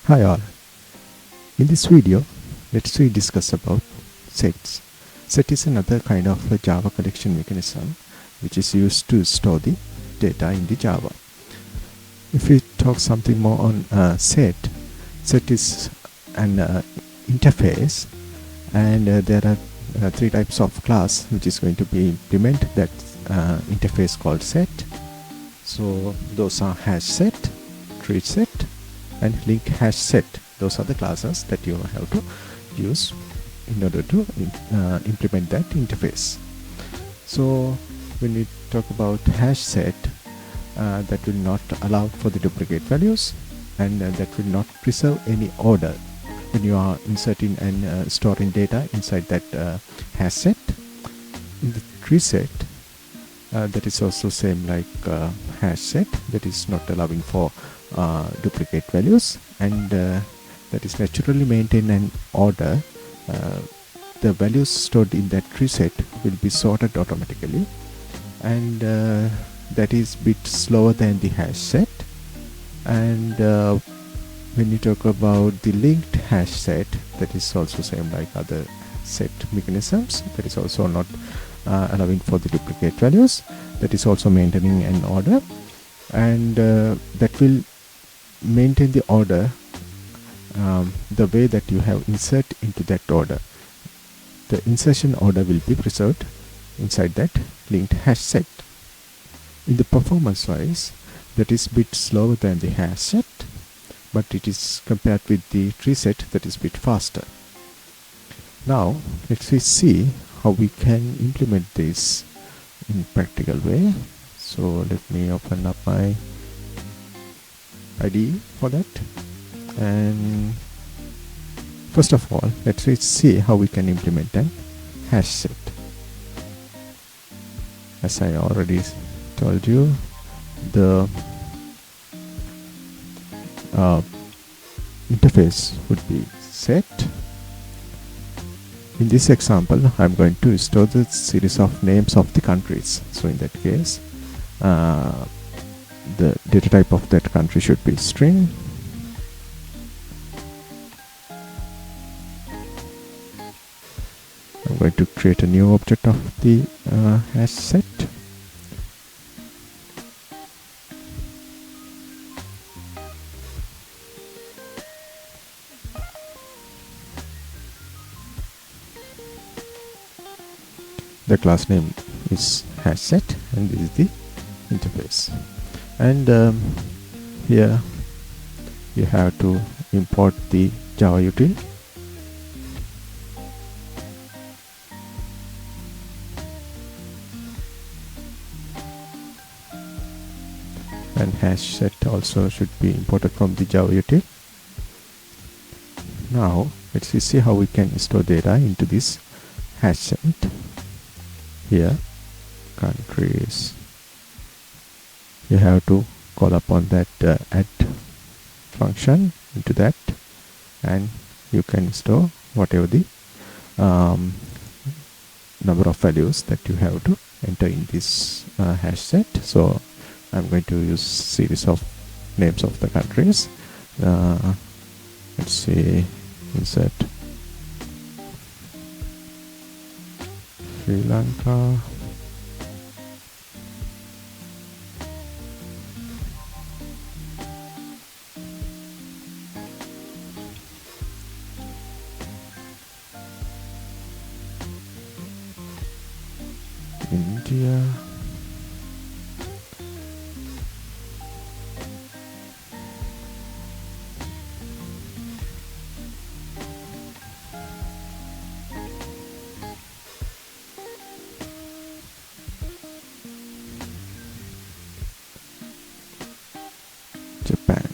Hi all. In this video, let's discuss about sets. Set is another kind of a Java collection mechanism which is used to store the data in the Java. If we talk something more on set is an interface, and there are three types of class which is going to be implement that interface called set. So those are HashSet, TreeSet, and LinkedHashSet. Those are the classes that you have to use in order to implement that interface. So when we talk about HashSet, that will not allow for the duplicate values, and that will not preserve any order when you are inserting and storing data inside that HashSet. In the TreeSet, that is also same like HashSet, that is not allowing for duplicate values, and that is naturally maintain an order. The values stored in that TreeSet will be sorted automatically, and that is bit slower than the HashSet. And when you talk about the LinkedHashSet, that is also same like other set mechanisms, that is also not allowing for the duplicate values, that is also maintaining an order, and that will maintain the order the way that you have insert into that order. The insertion order will be preserved inside that LinkedHashSet. In the performance wise, that is bit slower than the HashSet, but it is compared with the TreeSet, that is bit faster. Now let's see how we can implement this in practical way. So let me open up my IDE for that, and first of all let's see how we can implement an HashSet. As I already told you, the interface would be set. In this example, I'm going to store the series of names of the countries. So in that case, the data type of that country should be string. I'm going to create a new object of the HashSet. The class name is HashSet, and this is the interface. And here you have to import the Java util. And HashSet also should be imported from the Java util. Now let's see how we can store data into this HashSet. Here, countries, you have to call upon that add function into that, and you can store whatever the number of values that you have to enter in this HashSet. So I'm going to use series of names of the countries. Let's see, insert Sri Lanka, India, Japan.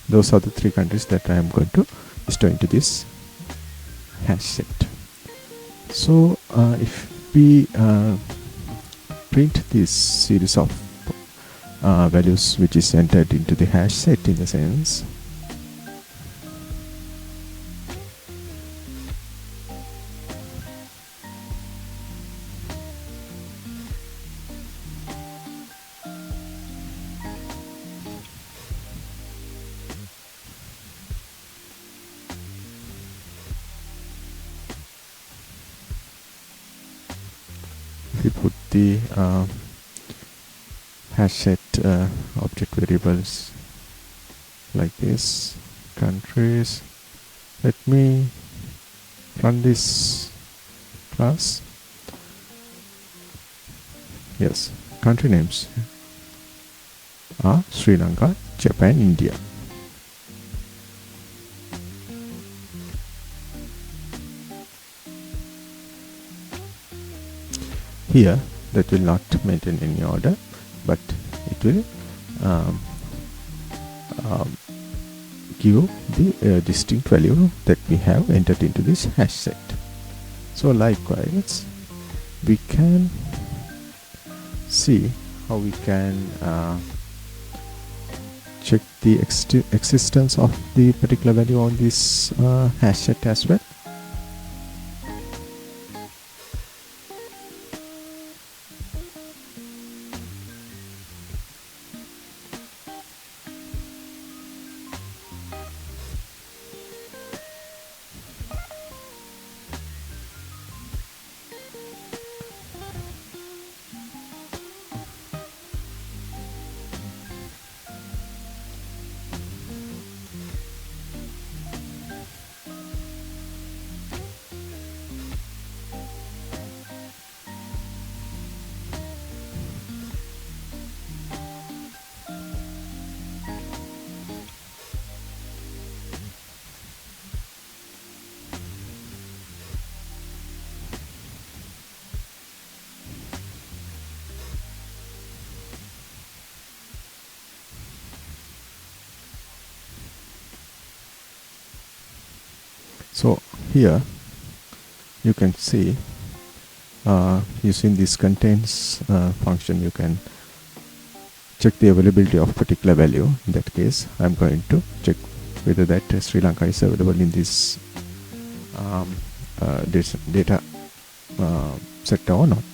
Those are the three countries that I am going to store into this HashSet. So if we print this series of values which is entered into the HashSet, in the sense, we put the HashSet object variables like this. Countries. Let me run this class. Yes, country names are Sri Lanka, Japan, India. Here that will not maintain any order, but it will give the distinct value that we have entered into this hash set. So likewise, we can see how we can check the existence of the particular value on this hash set as well. So here you can see using this contains function you can check the availability of particular value. In that case, I'm going to check whether that Sri Lanka is available in this data set or not.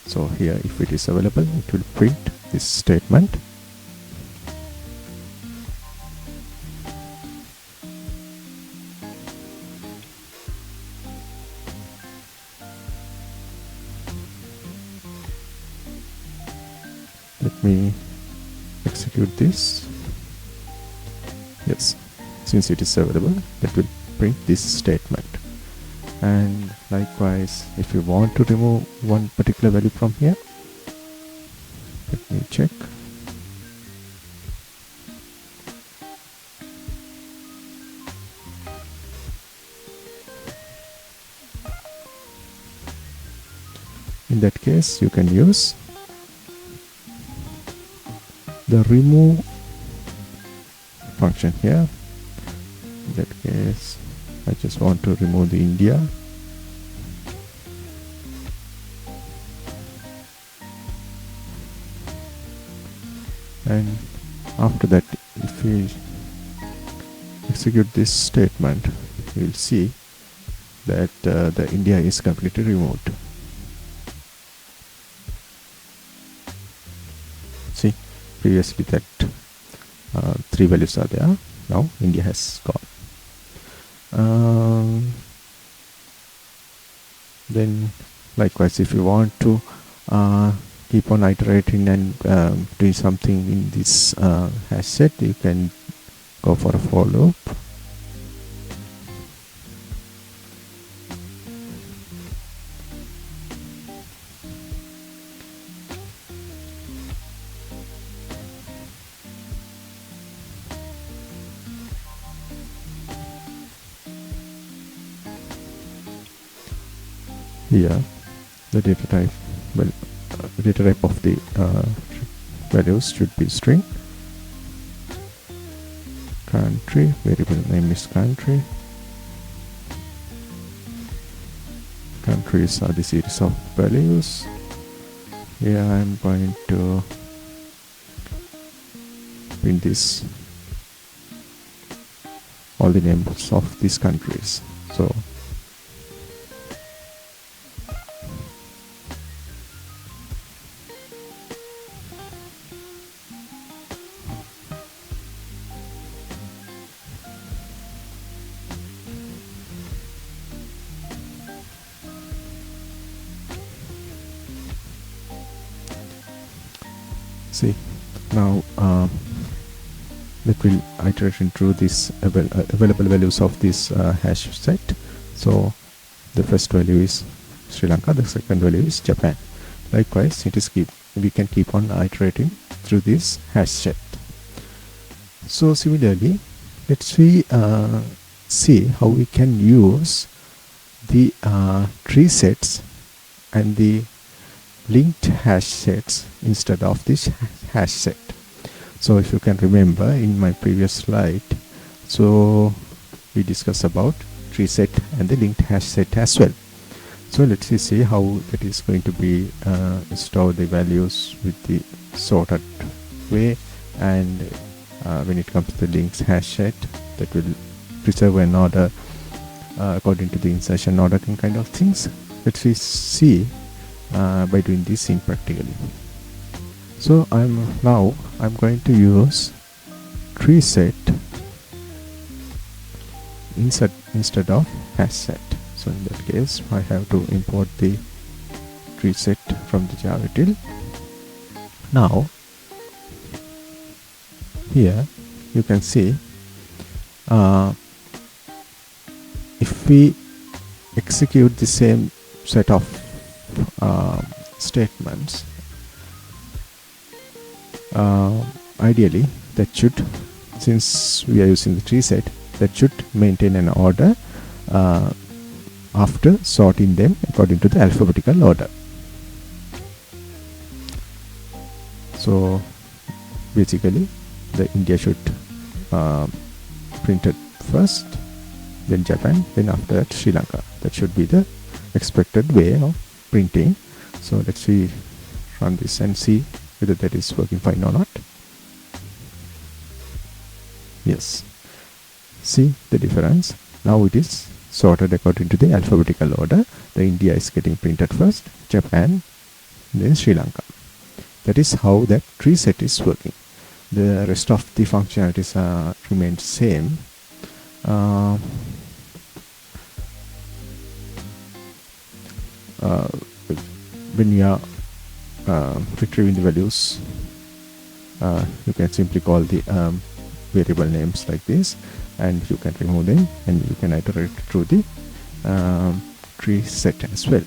So here, if it is available, it will print this statement. Let me execute this. Yes, since it is available, that will print this statement. And likewise, if you want to remove one particular value from here, let me check. In that case, you can use the remove function here. In that case, I just want to remove the India. And after that, if we execute this statement, you will see that the India is completely removed. See, previously that 3 values are there. Now India has gone. Then likewise, if you want to keep on iterating and doing something in this hash set, you can go for a for loop. Here, the data type, well, data type of the values should be string. Country, variable name is country. Countries are the series of values. Here I am going to print this, all the names of these countries. So See, now that will iterate into this available values of this hash set. So the first value is Sri Lanka, the second value is Japan. Likewise, we can keep on iterating through this hash set. So similarly, let's see how we can use the tree sets and the linked hash sets instead of this hash set. So if you can remember in my previous slide, so we discussed about TreeSet and the linked hash set as well. So let's see how that is going to be store the values with the sorted way, and when it comes to the linked hash set, that will preserve an order according to the insertion ordering kind of things. Let's see by doing this in practically. So I'm going to use TreeSet instead of HashSet. So in that case, I have to import the TreeSet from the Java util. Now here you can see if we execute the same set of statements, ideally that should, since we are using the tree set, that should maintain an order after sorting them according to the alphabetical order. So basically the India should print it first, then Japan, then after that Sri Lanka. That should be the expected way of printing. So let's run this and see whether that is working fine or not. Yes, see the difference. Now it is sorted according to the alphabetical order. The India is getting printed first, Japan, then Sri Lanka. That is how that tree set is working. The rest of the functionalities remain same. When you are retrieving the values, you can simply call the variable names like this, and you can remove them, and you can iterate through the tree set as well.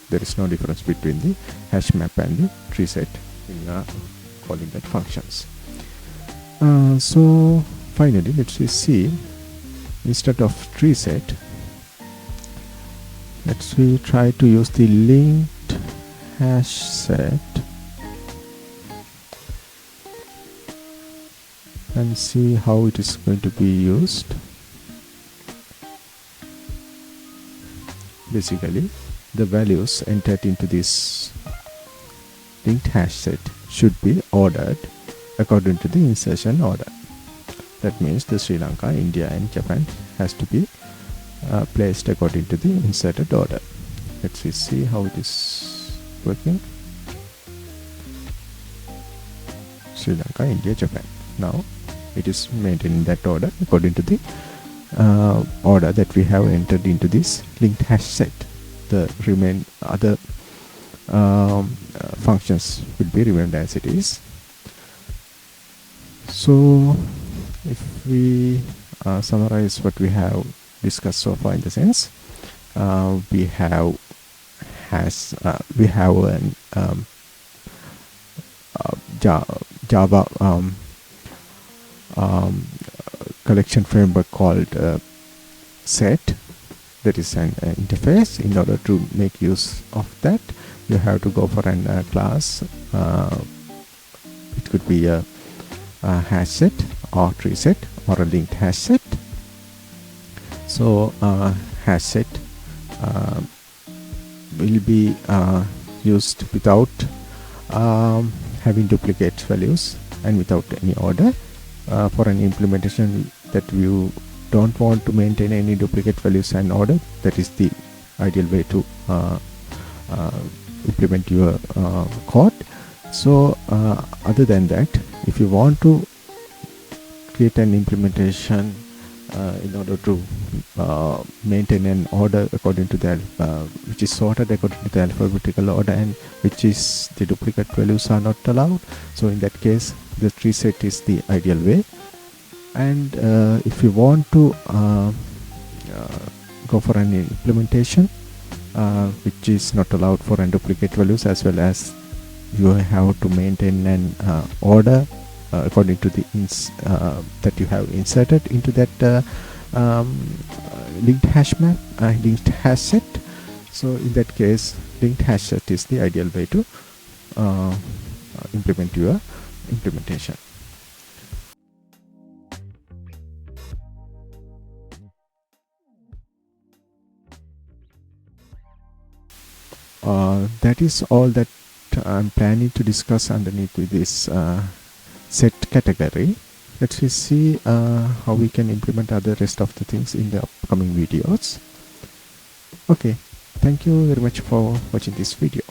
There is no difference between the hash map and the tree set when you are calling that functions. So finally, let's see, instead of tree set, let's try to use the linked hash set and see how it is going to be used. Basically, the values entered into this linked hash set should be ordered according to the insertion order. That means the Sri Lanka, India and Japan has to be placed according to the inserted order. Let's see how it is working. Sri Lanka, India, Japan. Now it is maintained in that order according to the order that we have entered into this linked hash set. The other functions will be remained as it is. So if we summarize what we have discussed so far, in the sense we have an Java collection framework called set. That is an interface. In order to make use of that, you have to go for an class. It could be a hash set or tree set or a linked hash set. So hash set will be used without having duplicate values and without any order. For an implementation that you don't want to maintain any duplicate values and order, that is the ideal way to implement your code. So other than that, if you want to create an implementation in order to maintain an order according to the which is sorted according to the alphabetical order, and which is the duplicate values are not allowed. So in that case, the TreeSet is the ideal way. And if you want to go for an implementation which is not allowed for duplicate values, as well as you have to maintain an order according to the that you have inserted into that linked hash map, linked hash set. So in that case, linked hash set is the ideal way to implement your implementation. That is all that I'm planning to discuss underneath with this set category. Let's see how we can implement other rest of the things in the upcoming videos. Okay, thank you very much for watching this video.